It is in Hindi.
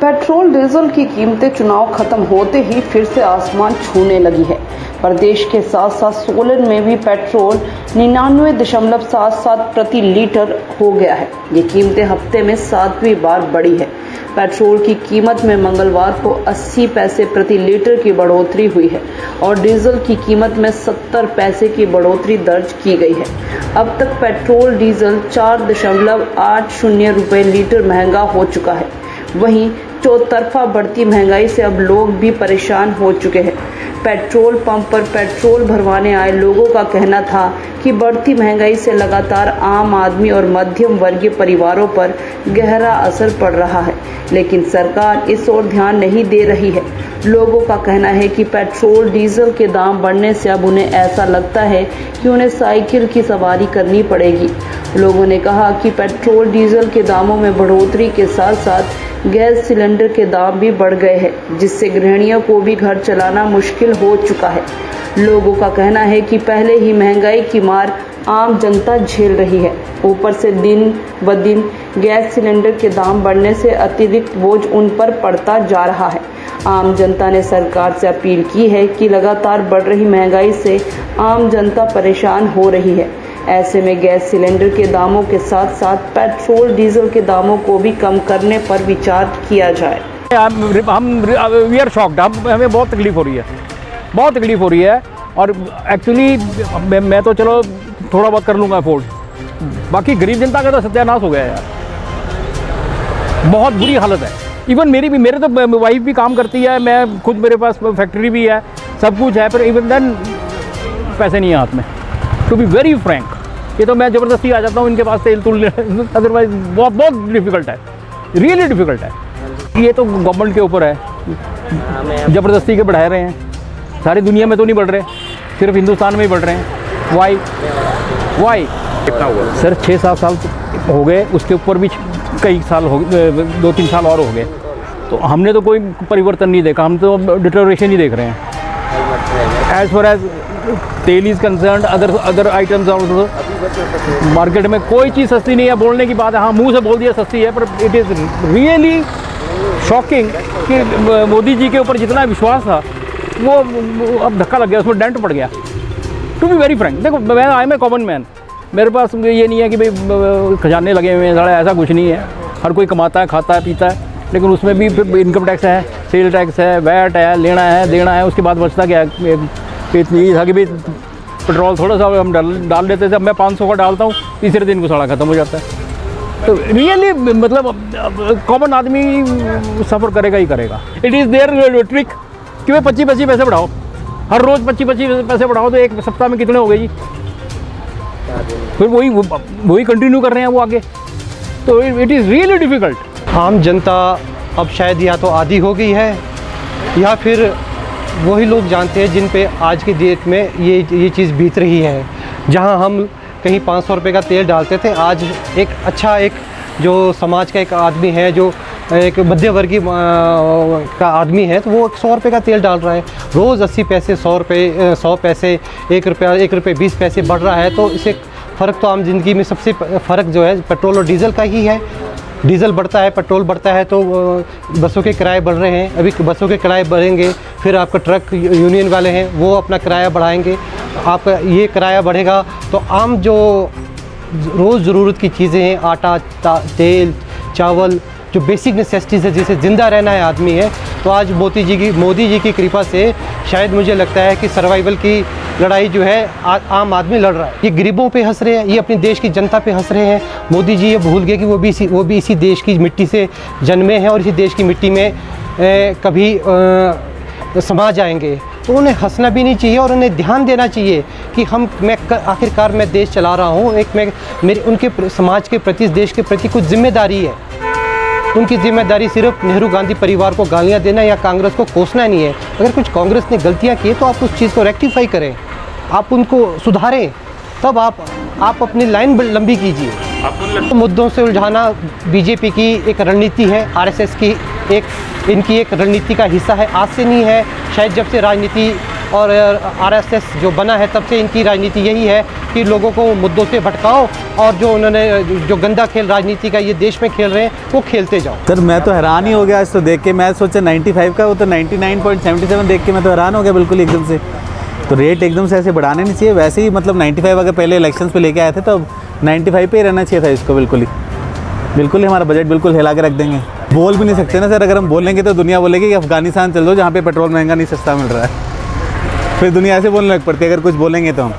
पेट्रोल डीजल की कीमतें चुनाव खत्म होते ही फिर से आसमान छूने लगी है। प्रदेश के साथ साथ सोलन में भी पेट्रोल 99.77 प्रति लीटर हो गया है। ये कीमतें हफ्ते में 7वीं बार बढ़ी है। पेट्रोल की कीमत में मंगलवार को 80 पैसे प्रति लीटर की बढ़ोतरी हुई है और डीजल की कीमत में 70 पैसे की बढ़ोतरी दर्ज की गई है। अब तक पेट्रोल डीजल 4.80 रुपये लीटर महंगा हो चुका है। वहीं चौतरफा बढ़ती महंगाई से अब लोग भी परेशान हो चुके हैं। पेट्रोल पंप पर पेट्रोल भरवाने आए लोगों का कहना था कि बढ़ती महंगाई से लगातार आम आदमी और मध्यम वर्गीय परिवारों पर गहरा असर पड़ रहा है, लेकिन सरकार इस ओर ध्यान नहीं दे रही है। लोगों का कहना है कि पेट्रोल डीजल के दाम बढ़ने से अब उन्हें ऐसा लगता है कि उन्हें साइकिल की सवारी करनी पड़ेगी। लोगों ने कहा कि पेट्रोल डीजल के दामों में बढ़ोतरी के साथ साथ गैस सिलेंडर के दाम भी बढ़ गए हैं, जिससे गृहिणियों को भी घर चलाना मुश्किल हो चुका है। लोगों का कहना है कि पहले ही महंगाई की मार आम जनता झेल रही है, ऊपर से दिन ब दिन गैस सिलेंडर के दाम बढ़ने से अतिरिक्त बोझ उन पर पड़ता जा रहा है। आम जनता ने सरकार से अपील की है कि लगातार बढ़ रही महंगाई से आम जनता परेशान हो रही है। ऐसे में गैस सिलेंडर के दामों के साथ साथ पेट्रोल डीजल के दामों को भी कम करने पर विचार किया जाए। We are shocked. हमें बहुत तकलीफ हो रही है और एक्चुअली मैं तो चलो थोड़ा बहुत कर लूँगा अफोर्ड, बाकी गरीब जनता का तो सत्यानाश हो गया यार। बहुत बुरी हालत है। इवन मेरे तो वाइफ भी काम करती है, मैं खुद, मेरे पास फैक्ट्री भी है, सब कुछ है, पर इवन देन पैसे नहीं है हाथ में। टू बी वेरी फ्रैंक, ये तो मैं ज़बरदस्ती आ जाता हूँ इनके पास तेल तुल, अदरवाइज बहुत डिफ़िकल्ट है, रियली डिफ़िकल्ट है। ये तो गवर्नमेंट के ऊपर है, ज़बरदस्ती के बढ़ा रहे हैं। सारी दुनिया में तो नहीं बढ़ रहे, सिर्फ हिंदुस्तान में ही बढ़ रहे हैं। वाई कितना हुआ सर? 6-7 साल हो गए, उसके ऊपर भी कई साल हो गए, 2-3 साल और हो गए। तो हमने तो कोई परिवर्तन नहीं देखा, हम तो डिटोरेशन ही देख रहे हैं। एज फार एज तेल is concerned, other items also, market में कोई चीज़ सस्ती नहीं है। बोलने की बात है, हाँ मुंह से बोल दिया सस्ती है, पर इट इज़ रियली शॉकिंग कि मोदी जी के ऊपर जितना विश्वास था वो अब धक्का लग गया, उसमें डेंट पड़ गया। टू बी वेरी फ्रैंक, देखो मैं I am a common man, मेरे पास ये नहीं है कि भाई खजाने लगे हुए हैं, ऐसा कुछ नहीं है। हर कोई कमाता है, खाता है, पीता है, लेकिन उसमें भी इनकम टैक्स है, सेल टैक्स है, वैट है, लेना है, देना है। उसके बाद बचता क्या है? इतनी था कि भाई पेट्रोल थोड़ा सा हम डाल देते थे, अब मैं 500 का डालता हूँ, तीसरे दिन गुसाड़ा खत्म हो जाता है। तो रियली मतलब कॉमन आदमी सफ़र करेगा ही करेगा। इट इज़ देयर ट्रिक कि भाई 25-25 पैसे बढ़ाओ, हर रोज़ 25-25 पैसे बढ़ाओ, तो एक सप्ताह में कितने हो गए जी? फिर वही कंटिन्यू कर रहे हैं वो आगे। तो इट इज़ रियली डिफ़िकल्ट। आम जनता अब शायद या तो आदी हो गई है, या फिर वही लोग जानते हैं जिन पे आज की डेट में ये चीज़ बीत रही है। जहां हम कहीं 500 रुपये का तेल डालते थे, आज एक जो समाज का एक आदमी है, जो एक मध्यवर्गीय का आदमी है, तो वो 100 रुपये का तेल डाल रहा है। रोज़ 80 पैसे, 100 रुपये, 100 पैसे, 1 रुपये 20 पैसे बढ़ रहा है। तो इससे फ़र्क तो आम ज़िंदगी में सबसे फ़र्क जो है पेट्रोल और डीज़ल का ही है। डीज़ल बढ़ता है, पेट्रोल बढ़ता है, तो बसों के किराए बढ़ रहे हैं। अभी बसों के किराए बढ़ेंगे, फिर आपका ट्रक यूनियन वाले हैं वो अपना किराया बढ़ाएंगे, आपका ये किराया बढ़ेगा। तो आम जो रोज़ ज़रूरत की चीज़ें हैं, आटा, तेल, चावल, जो बेसिक नेसेसिटीज़ है, जिसे ज़िंदा रहना है आदमी है, तो आज मोदी जी की कृपा से शायद मुझे लगता है कि सर्वाइवल की लड़ाई जो है आम आदमी लड़ रहा है। ये गरीबों पे हंस रहे हैं, ये अपनी देश की जनता पे हंस रहे हैं। मोदी जी ये भूल गए कि वो भी इसी देश की मिट्टी से जन्मे हैं और इसी देश की मिट्टी में कभी समा जाएंगे। तो उन्हें हंसना भी नहीं चाहिए और उन्हें ध्यान देना चाहिए कि आखिरकार मैं देश चला रहा हूँ, मेरी उनके समाज के प्रति, देश के प्रति कुछ जिम्मेदारी है। उनकी जिम्मेदारी सिर्फ नेहरू गांधी परिवार को गालियां देना या कांग्रेस को कोसना नहीं है। अगर कुछ कांग्रेस ने गलतियां की तो आप उस चीज़ को रेक्टिफाई करें, आप उनको सुधारें, तब आप अपनी लाइन लंबी कीजिए। तो मुद्दों से उलझाना बीजेपी की एक रणनीति है, आरएसएस की इनकी एक रणनीति का हिस्सा है। आज से नहीं है, शायद जब से राजनीति और आरएसएस जो बना है तब से इनकी राजनीति यही है कि लोगों को मुद्दों से भटकाओ और जो उन्होंने जो गंदा खेल राजनीति का ये देश में खेल रहे हैं वो खेलते जाओ। सर मैं तो हैरान ही हो गया आज तो देख के। मैं सोचा 95 का, वो तो 99.77 देख के मैं तो हैरान हो गया बिल्कुल एकदम से। तो रेट एकदम से ऐसे बढ़ाने नहीं चाहिए। वैसे ही मतलब 95 अगर पहले इलेक्शंस पे लेके आए थे तो 95 पे ही रहना चाहिए था इसको। बिल्कुल ही हमारा बजट बिल्कुल हिला के रख देंगे। बोल भी नहीं सकते ना सर, अगर हम बोलेंगे तो दुनिया बोलेगी कि अफगानिस्तान चल दो जहाँ पे पेट्रोल महंगा नहीं सस्ता मिल रहा है। फिर दुनिया ऐसे बोलने लग पड़ती है अगर कुछ बोलेंगे तो हम।